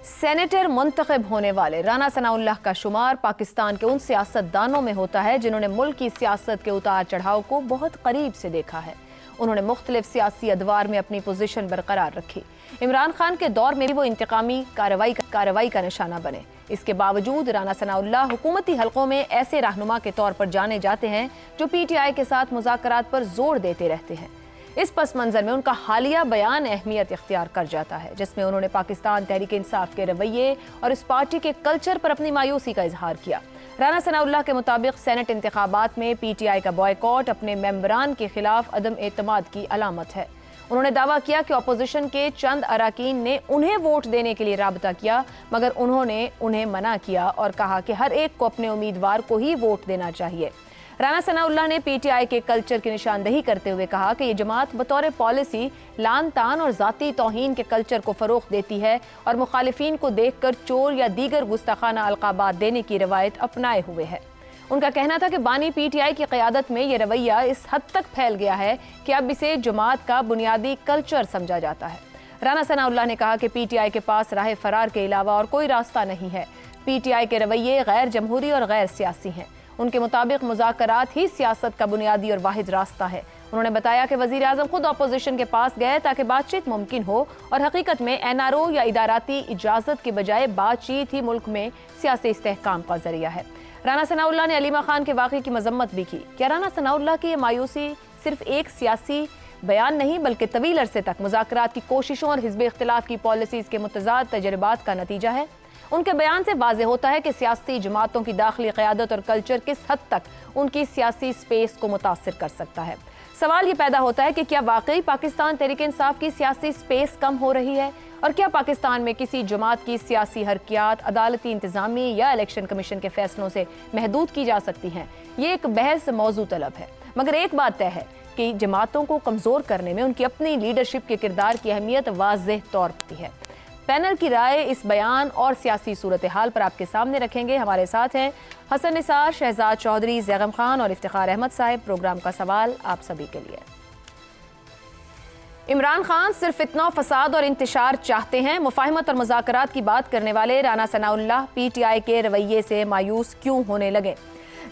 Senator منتخب ہونے والے رانا ثناءاللہ کا شمار پاکستان کے ان سیاستدانوں میں ہوتا ہے جنہوں نے ملک کی سیاست کے اتار چڑھاؤ کو بہت قریب سے دیکھا ہے۔ انہوں نے مختلف سیاسی ادوار میں اپنی پوزیشن برقرار رکھی۔ عمران خان کے دور میں بھی وہ انتقامی کارروائی کا نشانہ بنے۔ اس کے باوجود رانا ثناءاللہ حکومتی حلقوں میں ایسے رہنما کے طور پر جانے جاتے ہیں جو پی ٹی آئی کے ساتھ مذاکرات پر زور دیتے رہتے ہیں۔ اس پس منظر میں ان کا حالیہ بیان اہمیت اختیار کر جاتا ہے، جس میں انہوں نے پاکستان تحریک انصاف کے رویے اور اس پارٹی کے کلچر پر اپنی مایوسی کا اظہار کیا۔ رانا ثناءاللہ کے مطابق سینٹ انتخابات میں پی ٹی آئی کا بائیکاٹ اپنے ممبران کے خلاف عدم اعتماد کی علامت ہے۔ انہوں نے دعویٰ کیا کہ اپوزیشن کے چند اراکین نے انہیں ووٹ دینے کے لیے رابطہ کیا، مگر انہوں نے انہیں منع کیا اور کہا کہ ہر ایک کو اپنے امیدوار کو ہی ووٹ دینا چاہیے۔ رانا ثناءاللہ نے پی ٹی آئی کے کلچر کی نشاندہی کرتے ہوئے کہا کہ یہ جماعت بطور پالیسی لعن طعن اور ذاتی توہین کے کلچر کو فروغ دیتی ہے اور مخالفین کو دیکھ کر چور یا دیگر گستاخانہ القابات دینے کی روایت اپنائے ہوئے ہے۔ ان کا کہنا تھا کہ بانی پی ٹی آئی کی قیادت میں یہ رویہ اس حد تک پھیل گیا ہے کہ اب اسے جماعت کا بنیادی کلچر سمجھا جاتا ہے۔ رانا ثناءاللہ نے کہا کہ پی ٹی آئی کے پاس راہ فرار کے علاوہ اور کوئی راستہ نہیں ہے۔ پی ٹی آئی کے رویے غیر جمہوری اور غیر سیاسی ہیں۔ ان کے مطابق مذاکرات ہی سیاست کا بنیادی اور واحد راستہ ہے۔ انہوں نے بتایا کہ وزیر اعظم خود اپوزیشن کے پاس گئے تاکہ بات چیت ممکن ہو، اور حقیقت میں این آر او یا اداراتی اجازت کے بجائے بات چیت ہی ملک میں سیاسی استحکام کا ذریعہ ہے۔ رانا ثناءاللہ نے علیمہ خان کے واقعے کی مذمت بھی کی۔ کیا رانا ثناءاللہ کی یہ مایوسی صرف ایک سیاسی بیان نہیں بلکہ طویل عرصے تک مذاکرات کی کوششوں اور حزب اختلاف کی پالیسیز کے متضاد تجربات کا نتیجہ ہے؟ ان کے بیان سے واضح ہوتا ہے کہ سیاسی جماعتوں کی داخلی قیادت اور کلچر کس حد تک ان کی سیاسی سپیس کو متاثر کر سکتا ہے۔ سوال یہ پیدا ہوتا ہے کہ کیا واقعی پاکستان تحریک انصاف کی سیاسی سپیس کم ہو رہی ہے، اور کیا پاکستان میں کسی جماعت کی سیاسی حرکیات عدالتی انتظامی یا الیکشن کمیشن کے فیصلوں سے محدود کی جا سکتی ہیں؟ یہ ایک بحث موضوع طلب ہے، مگر ایک بات طے ہے کہ جماعتوں کو کمزور کرنے میں ان کی اپنی لیڈرشپ کے کردار کی اہمیت واضح طور پر ہے۔ پینل کی رائے اس بیان اور سیاسی صورتحال پر آپ کے سامنے رکھیں گے۔ ہمارے ساتھ ہیں حسن نثار، شہزاد چودھری، زیغم خان اور افتخار احمد صاحب۔ پروگرام کا سوال آپ سبھی کے لیے۔ عمران خان صرف فتنہ و فساد اور انتشار چاہتے ہیں؟ مفاہمت اور مذاکرات کی بات کرنے والے Rana Sanaullah P T I کے رویے سے مایوس کیوں ہونے لگے؟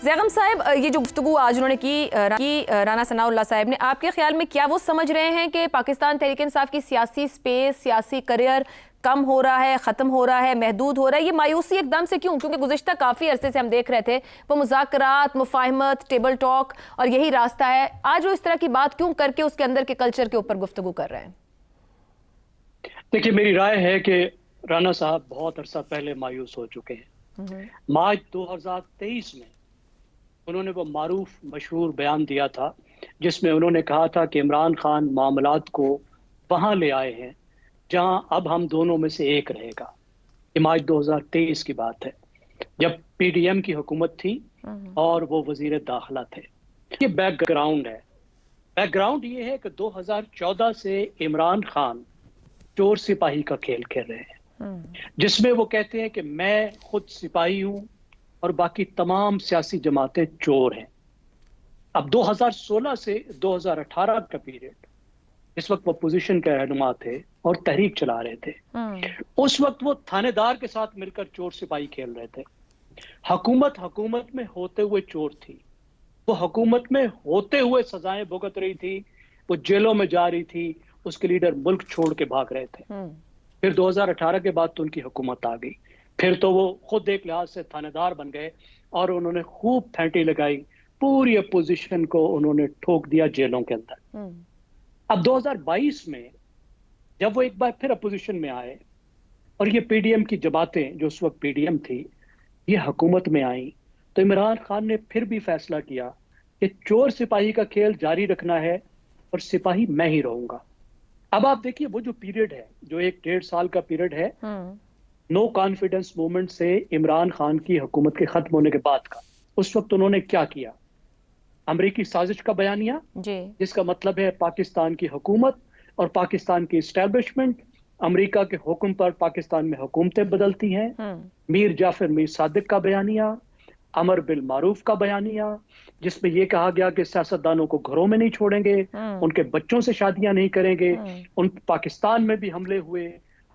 زیغم صاحب، یہ جو گفتگو آج انہوں نے کی رانا ثناءاللہ صاحب نے، آپ کے خیال میں کیا وہ سمجھ رہے ہیں کہ پاکستان تحریک انصاف کی سیاسی سپیس، سیاسی کریئر کم ہو رہا ہے، ختم ہو رہا ہے، محدود ہو رہا ہے؟ یہ مایوسی ایک دم سے کیوں؟ کیونکہ گزشتہ کافی عرصے سے ہم دیکھ رہے تھے وہ مذاکرات، مفاہمت، ٹیبل ٹاک اور یہی راستہ ہے۔ آج وہ اس طرح کی بات کیوں کر کے اس کے اندر کے کلچر کے اوپر گفتگو کر رہے ہیں؟ دیکھیے، میری رائے ہے کہ رانا صاحب بہت عرصہ پہلے مایوس ہو چکے ہیں۔ مارچ 2023 میں انہوں نے وہ معروف مشہور بیان دیا تھا جس میں انہوں نے کہا تھا کہ عمران خان معاملات کو وہاں لے آئے ہیں جہاں اب ہم دونوں میں سے ایک رہے گا۔ یہ مارچ 2023 کی بات ہے، جب پی ڈی ایم کی حکومت تھی اور وہ وزیر داخلہ تھے۔ یہ بیک گراؤنڈ ہے۔ بیک گراؤنڈ یہ ہے کہ 2014 سے عمران خان چور سپاہی کا کھیل کھیل رہے ہیں، جس میں وہ کہتے ہیں کہ میں خود سپاہی ہوں اور باقی تمام سیاسی جماعتیں چور ہیں۔ اب 2016 سے 2018 کا پیریڈ، اس وقت وہ اپوزیشن کے رہنما تھے اور تحریک چلا رہے تھے، اس وقت وہ تھانے دار کے ساتھ مل کر چور سپاہی کھیل رہے تھے۔ حکومت میں ہوتے ہوئے چور تھی، وہ حکومت میں ہوتے ہوئے سزائیں بھگت رہی تھی، وہ جیلوں میں جا رہی تھی، اس کے لیڈر ملک چھوڑ کے بھاگ رہے تھے۔ پھر 2018 کے بعد تو ان کی حکومت آ گئی، پھر تو وہ خود ایک لحاظ سے تھانے دار بن گئے اور انہوں نے خوب پھینٹی لگائی، پوری اپوزیشن کو انہوں نے ٹھوک دیا جیلوں کے اندر۔ اب 2022 میں جب وہ ایک بار پھر اپوزیشن میں آئے اور یہ پی ڈی ایم کی جماعتیں جو اس وقت پی ڈی ایم تھی یہ حکومت میں آئیں، تو عمران خان نے پھر بھی فیصلہ کیا کہ چور سپاہی کا کھیل جاری رکھنا ہے اور سپاہی میں ہی رہوں گا۔ اب آپ دیکھیے وہ جو پیریڈ ہے، جو 1.5 سال کا پیریڈ ہے نو کانفیڈنس موومنٹ سے عمران خان کی حکومت کے ختم ہونے کے بعد کا، اس وقت انہوں نے کیا کیا؟ امریکی سازش کا بیانیہ، جس کا مطلب ہے پاکستان کی حکومت اور پاکستان کی اسٹیبلشمنٹ امریکہ کے حکم پر پاکستان میں حکومتیں بدلتی ہیں۔ میر جعفر میر صادق کا بیانیہ، امر بالمعروف کا بیانیہ، جس میں یہ کہا گیا کہ سیاستدانوں کو گھروں میں نہیں چھوڑیں گے، ان کے بچوں سے شادیاں نہیں کریں گے۔ ان پاکستان میں بھی حملے ہوئے،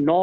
9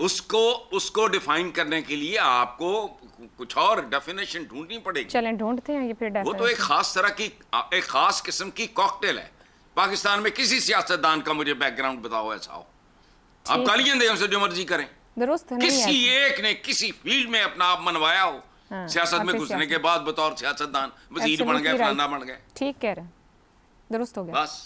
اس کو ڈیفائن کرنے کے لیے آپ کو کچھ اور ڈیفینیشن ڈھونڈنی پڑے گی. چلیں ڈھونڈتے ہیں یہ پھر وہ تو ایک خاص طرح کی ایک خاص قسم کی کاکٹیل ہے. پاکستان میں کسی سیاستدان کا مجھے بیک گراؤنڈ بتاؤ ایسا ہو. آپ گالیاں دیں ہم سے جو مرضی کریں, درست نہیں کسی ہے. ایک نے کسی فیلڈ میں اپنا آپ منوایا ہو سیاست میں گھسنے کے بعد بطور سیاستدان وزیر بن گئے, فلانا بن گئے. ٹھیک کہہ رہے ہیں, درست ہو گیا. بس